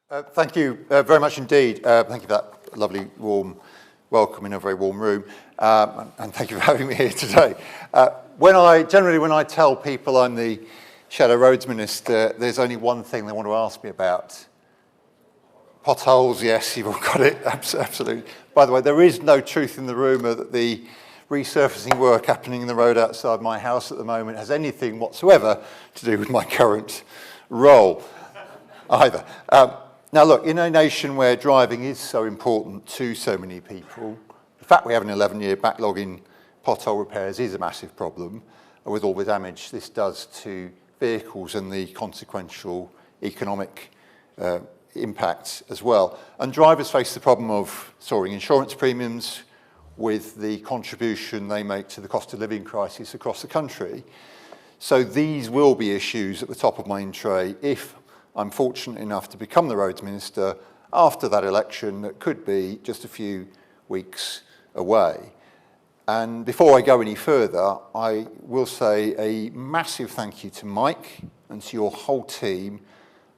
Thank you very much indeed. Thank you for that lovely warm welcome in a very warm room. And thank you for having me here today. When I tell people I'm the Shadow Roads Minister, there's only one thing they want to ask me about. Potholes, yes, you've all got it, absolutely. By the way, there is no truth in the rumour that the resurfacing work happening in the road outside my house at the moment has anything whatsoever to do with my current role either. Now look, in a nation where driving is so important to so many people, the fact we have an 11-year backlog in pothole repairs is a massive problem, with all the damage this does to vehicles and the consequential economic impact as well. And drivers face the problem of soaring insurance premiums with the contribution they make to the cost of living crisis across the country. So these will be issues at the top of my in tray if I'm fortunate enough to become the Roads Minister after that election that could be just a few weeks away. And before I go any further, I will say a massive thank you to Mike and to your whole team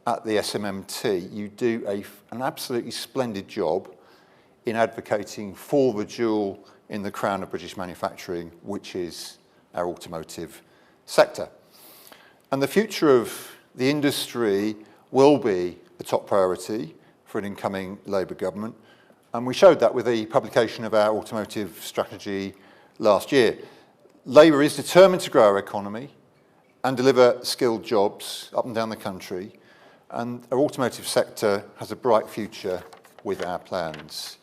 at the SMMT. You do an absolutely splendid job in advocating for the jewel in the crown of British manufacturing, which is our automotive sector. And the future of the industry will be a top priority for an incoming Labour government. And we showed that with the publication of our automotive strategy last year. Labour is determined to grow our economy and deliver skilled jobs up and down the country. And our automotive sector has a bright future with our plans.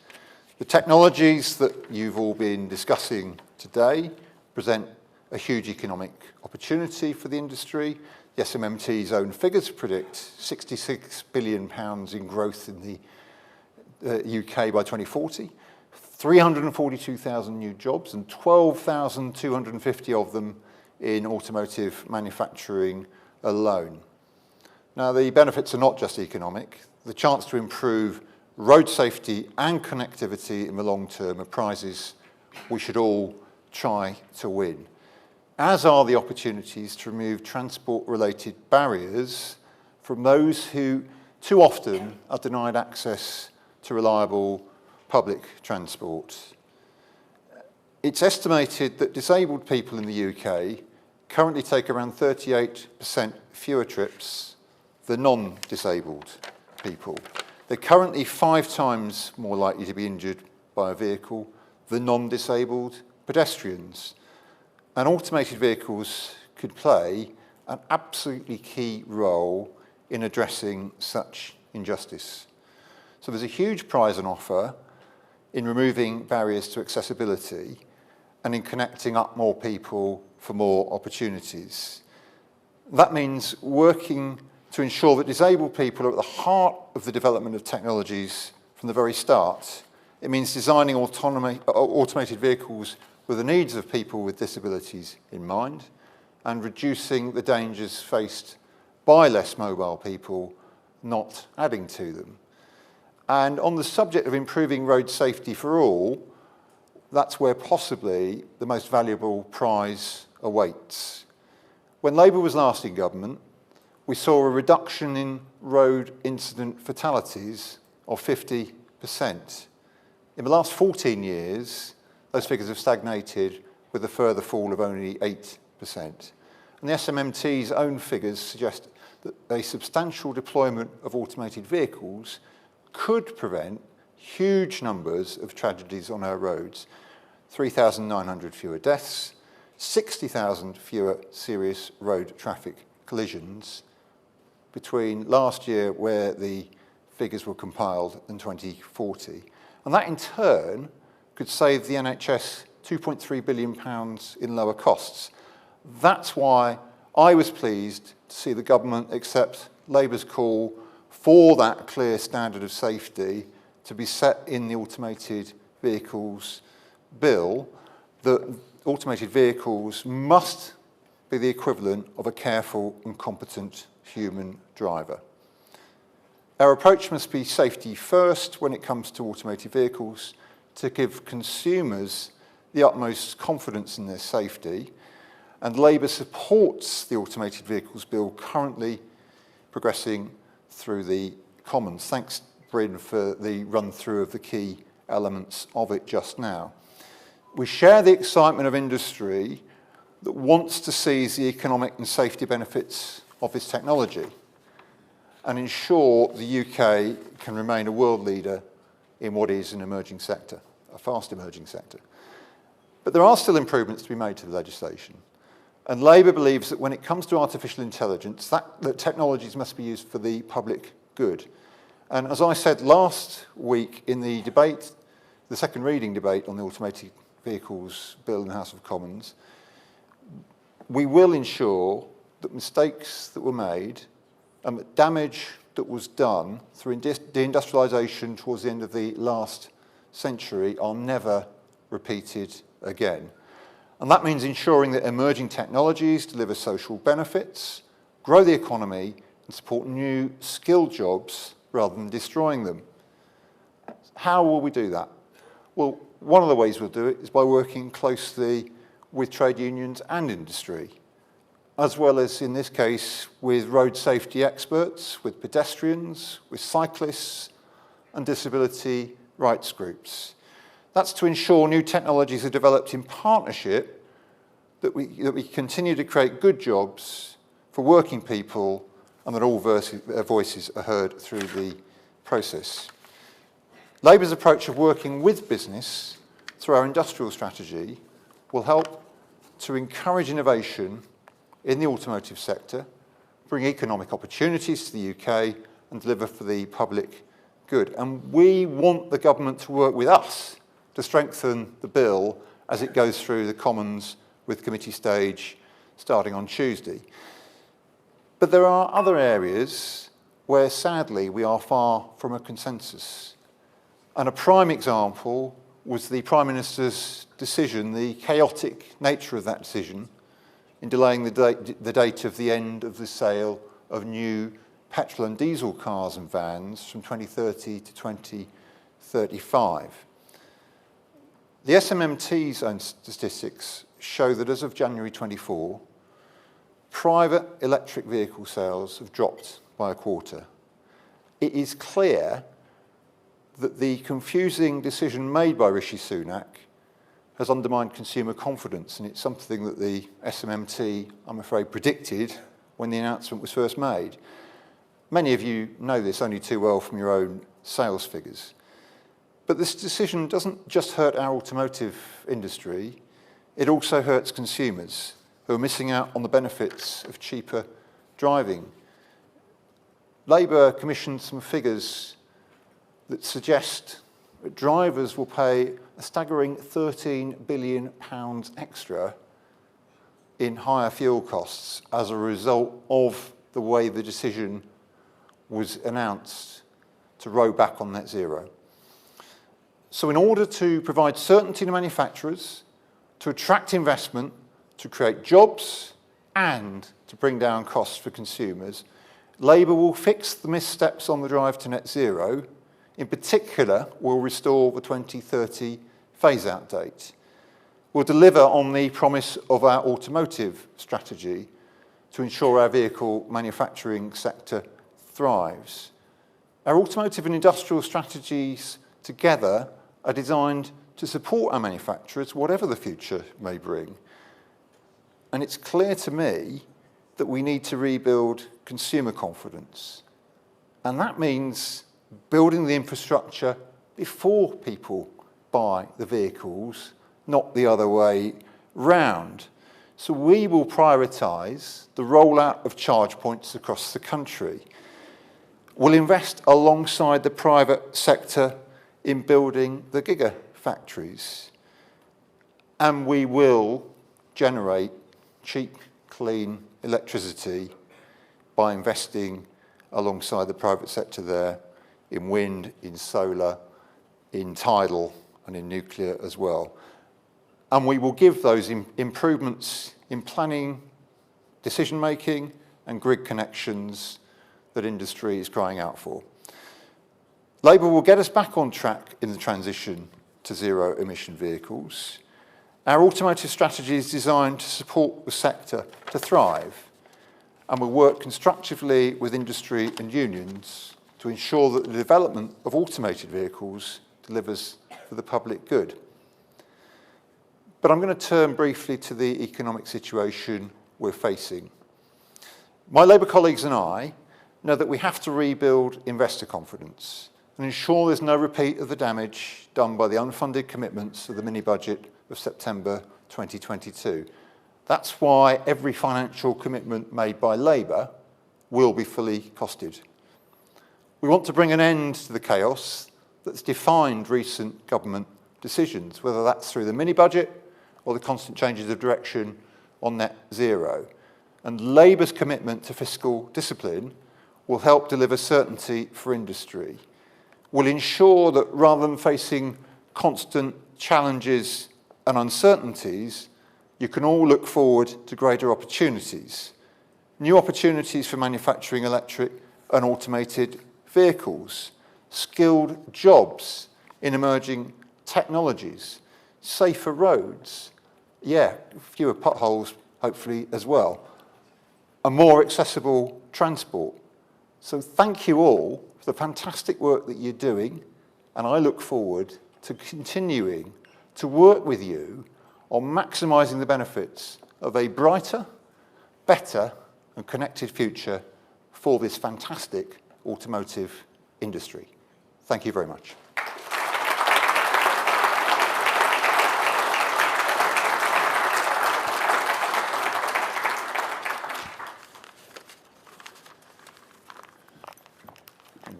The technologies that you've all been discussing today present a huge economic opportunity for the industry. The SMMT's own figures predict £66 billion in growth in the UK by 2040, 342,000 new jobs and 12,250 of them in automotive manufacturing alone. Now, the benefits are not just economic. The chance to improve road safety and connectivity in the long term are prizes we should all try to win, as are the opportunities to remove transport-related barriers from those who too often are denied access to reliable public transport. It's estimated that disabled people in the UK currently take around 38% fewer trips than non-disabled people. They're currently 5 times more likely to be injured by a vehicle than non-disabled pedestrians. And automated vehicles could play an absolutely key role in addressing such injustice. So there's a huge prize on offer in removing barriers to accessibility and in connecting up more people for more opportunities. That means working to ensure that disabled people are at the heart of the development of technologies from the very start. It means designing automated vehicles with the needs of people with disabilities in mind and reducing the dangers faced by less mobile people, not adding to them. And on the subject of improving road safety for all, that's where possibly the most valuable prize awaits. When Labour was last in government, we saw a reduction in road incident fatalities of 50%. In the last 14 years, those figures have stagnated with a further fall of only 8%. And the SMMT's own figures suggest that a substantial deployment of automated vehicles could prevent huge numbers of tragedies on our roads. 3,900 fewer deaths, 60,000 fewer serious road traffic collisions between last year, where the figures were compiled, and 2040. And that in turn could save the NHS £2.3 billion in lower costs. That's why I was pleased to see the government accept Labour's call for that clear standard of safety to be set in the automated vehicles bill, that automated vehicles must be the equivalent of a careful and competent human driver. Our approach must be safety first when it comes to automated vehicles, to give consumers the utmost confidence in their safety, and Labour supports the automated vehicles bill currently progressing through the Commons. Thanks, Bryn, for the run-through of the key elements of it just now. We share the excitement of industry that wants to seize the economic and safety benefits of this technology and ensure the UK can remain a world leader in what is an emerging sector, a fast emerging sector. But there are still improvements to be made to the legislation. And Labour believes that when it comes to artificial intelligence, that technologies must be used for the public good. And as I said last week in the debate, the second reading debate on the Automated Vehicles Bill in the House of Commons, we will ensure that mistakes that were made and that damage that was done through deindustrialisation towards the end of the last century are never repeated again. And that means ensuring that emerging technologies deliver social benefits, grow the economy, and support new skilled jobs rather than destroying them. How will we do that? Well, one of the ways we'll do it is by working closely with trade unions and industry, as well as, in this case, with road safety experts, with pedestrians, with cyclists, and disability rights groups. That's to ensure new technologies are developed in partnership, that we continue to create good jobs for working people, and that all voices are heard through the process. Labour's approach of working with business through our industrial strategy will help to encourage innovation in the automotive sector, bring economic opportunities to the UK, and deliver for the public good. And we want the government to work with us to strengthen the bill as it goes through the Commons with committee stage starting on Tuesday. But there are other areas where, sadly, we are far from a consensus. And a prime example was the Prime Minister's decision, the chaotic nature of that decision, in delaying the date of the end of the sale of new petrol and diesel cars and vans from 2030 to 2035. The SMMT's own statistics show that as of January 24, private electric vehicle sales have dropped by a quarter. It is clear that the confusing decision made by Rishi Sunak has undermined consumer confidence, and it's something that the SMMT, I'm afraid, predicted when the announcement was first made. Many of you know this only too well from your own sales figures. But this decision doesn't just hurt our automotive industry, it also hurts consumers who are missing out on the benefits of cheaper driving. Labour commissioned some figures that suggest that drivers will pay a staggering £13 billion extra in higher fuel costs as a result of the way the decision was announced to row back on net zero. So in order to provide certainty to manufacturers, to attract investment, to create jobs, and to bring down costs for consumers, Labour will fix the missteps on the drive to net zero. In particular, we'll restore the 2030 phase-out date. We'll deliver on the promise of our automotive strategy to ensure our vehicle manufacturing sector thrives. Our automotive and industrial strategies together are designed to support our manufacturers, whatever the future may bring. And it's clear to me that we need to rebuild consumer confidence. And that means building the infrastructure before people buy the vehicles, not the other way round. So we will prioritise the rollout of charge points across the country. We'll invest alongside the private sector in building the gigafactories. And we will generate cheap, clean electricity by investing alongside the private sector there in wind, in solar, in tidal, and in nuclear as well. And we will give those improvements in planning, decision-making, and grid connections that industry is crying out for. Labour will get us back on track in the transition to zero-emission vehicles. Our automotive strategy is designed to support the sector to thrive, and we'll work constructively with industry and unions to to ensure that the development of automated vehicles delivers for the public good. But I'm going to turn briefly to the economic situation we're facing. My Labour colleagues and I know that we have to rebuild investor confidence and ensure there's no repeat of the damage done by the unfunded commitments of the mini-budget of September 2022. That's why every financial commitment made by Labour will be fully costed. We want to bring an end to the chaos that's defined recent government decisions, whether that's through the mini-budget or the constant changes of direction on net zero. And Labour's commitment to fiscal discipline will help deliver certainty for industry, will ensure that rather than facing constant challenges and uncertainties, you can all look forward to greater opportunities. New opportunities for manufacturing electric and automated vehicles, skilled jobs in emerging technologies, safer roads, fewer potholes hopefully as well, a more accessible transport. So thank you all for the fantastic work that you're doing, and I look forward to continuing to work with you on maximising the benefits of a brighter, better and connected future for this fantastic automotive industry. Thank you very much.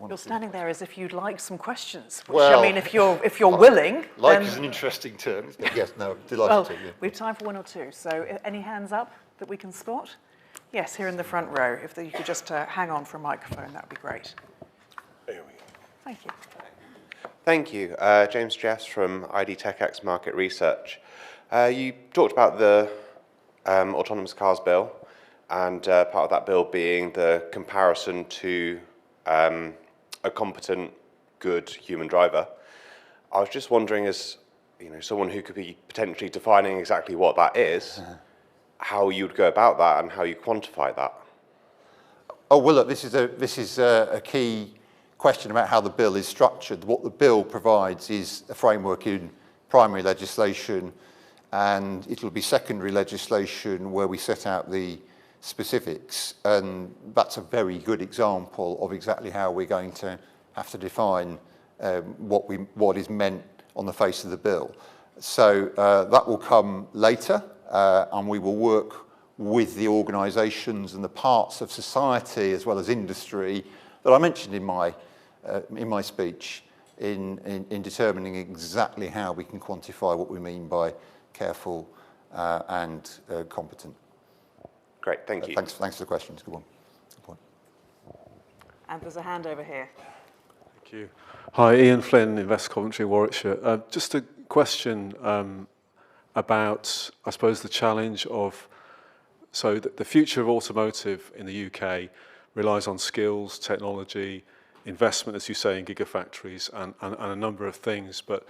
You're standing there as if you'd like some questions, which, Well, I mean, if you're willing, Like then, is an interesting term. Yes, no, delighted well, to. Yeah. we have time for one or two. So any hands up that we can spot? Yes, here in the front row. If you could just hang on for a microphone, that would be great. There we go. Thank you. Thank you. James Jeffs from ID TechX Market Research. You talked about the autonomous cars bill, and part of that bill being the comparison to a competent, good human driver. I was just wondering, as someone who could be potentially defining exactly what that is, how you'd go about that and how you quantify that. Oh, well, look, this is a key question about how the bill is structured. What the bill provides is a framework in primary legislation, and it'll be secondary legislation where we set out the specifics, and that's a very good example of exactly how we're going to have to define what is meant on the face of the bill. So that will come later, and we will work with the organisations and the parts of society as well as industry that I mentioned in my speech in determining exactly how we can quantify what we mean by careful and competent. Great, thank you. Thanks for the questions. Good one. Good point. And there's a hand over here. Thank you. Hi, Ian Flynn, Invest Coventry, Warwickshire. Just a question about, I suppose, the challenge of, so the future of automotive in the UK relies on skills, technology, investment, as you say, in gigafactories and a number of things, but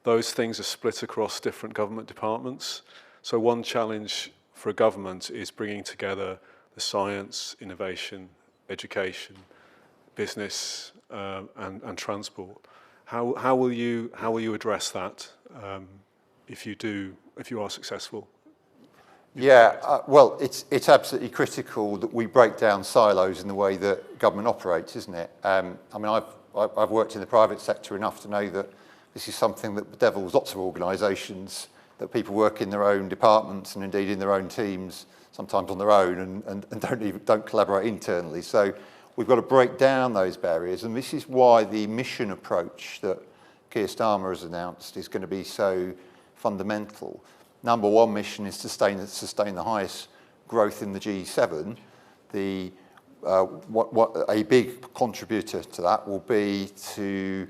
those things are split across different government departments. So one challenge for a government is bringing together the science, innovation, education, business, and transport. How will you address that if you are successful? Well, it's absolutely critical that we break down silos in the way that government operates, isn't it? I mean, I've worked in the private sector enough to know that this is something that bedevils lots of organisations, that people work in their own departments and indeed in their own teams, sometimes on their own, and don't collaborate internally. So we've got to break down those barriers, and this is why the mission approach that Keir Starmer has announced is going to be so fundamental. Number one mission is to sustain the highest growth in the G7. A big contributor to that will be to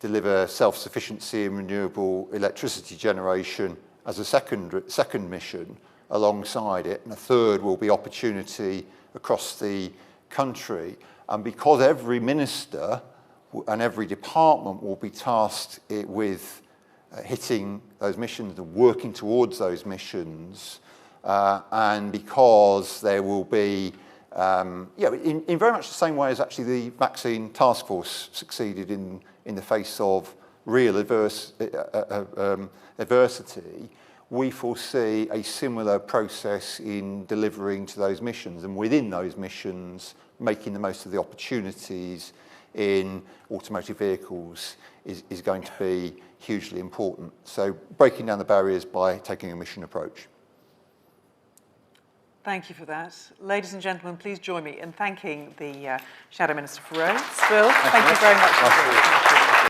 deliver self-sufficiency in renewable electricity generation as a second mission alongside it, and a third will be opportunity across the country. And because every minister and every department will be tasked with hitting those missions and working towards those missions, and because there will be in very much the same way as actually the vaccine task force succeeded in the face of real adversity, we foresee a similar process in delivering to those missions, and within those missions, making the most of the opportunities in automotive vehicles is going to be hugely important. So breaking down the barriers by taking a mission approach. Thank you for that. Ladies and gentlemen, please join me in thanking the Shadow Minister for Roads, Phil. Thank you very much.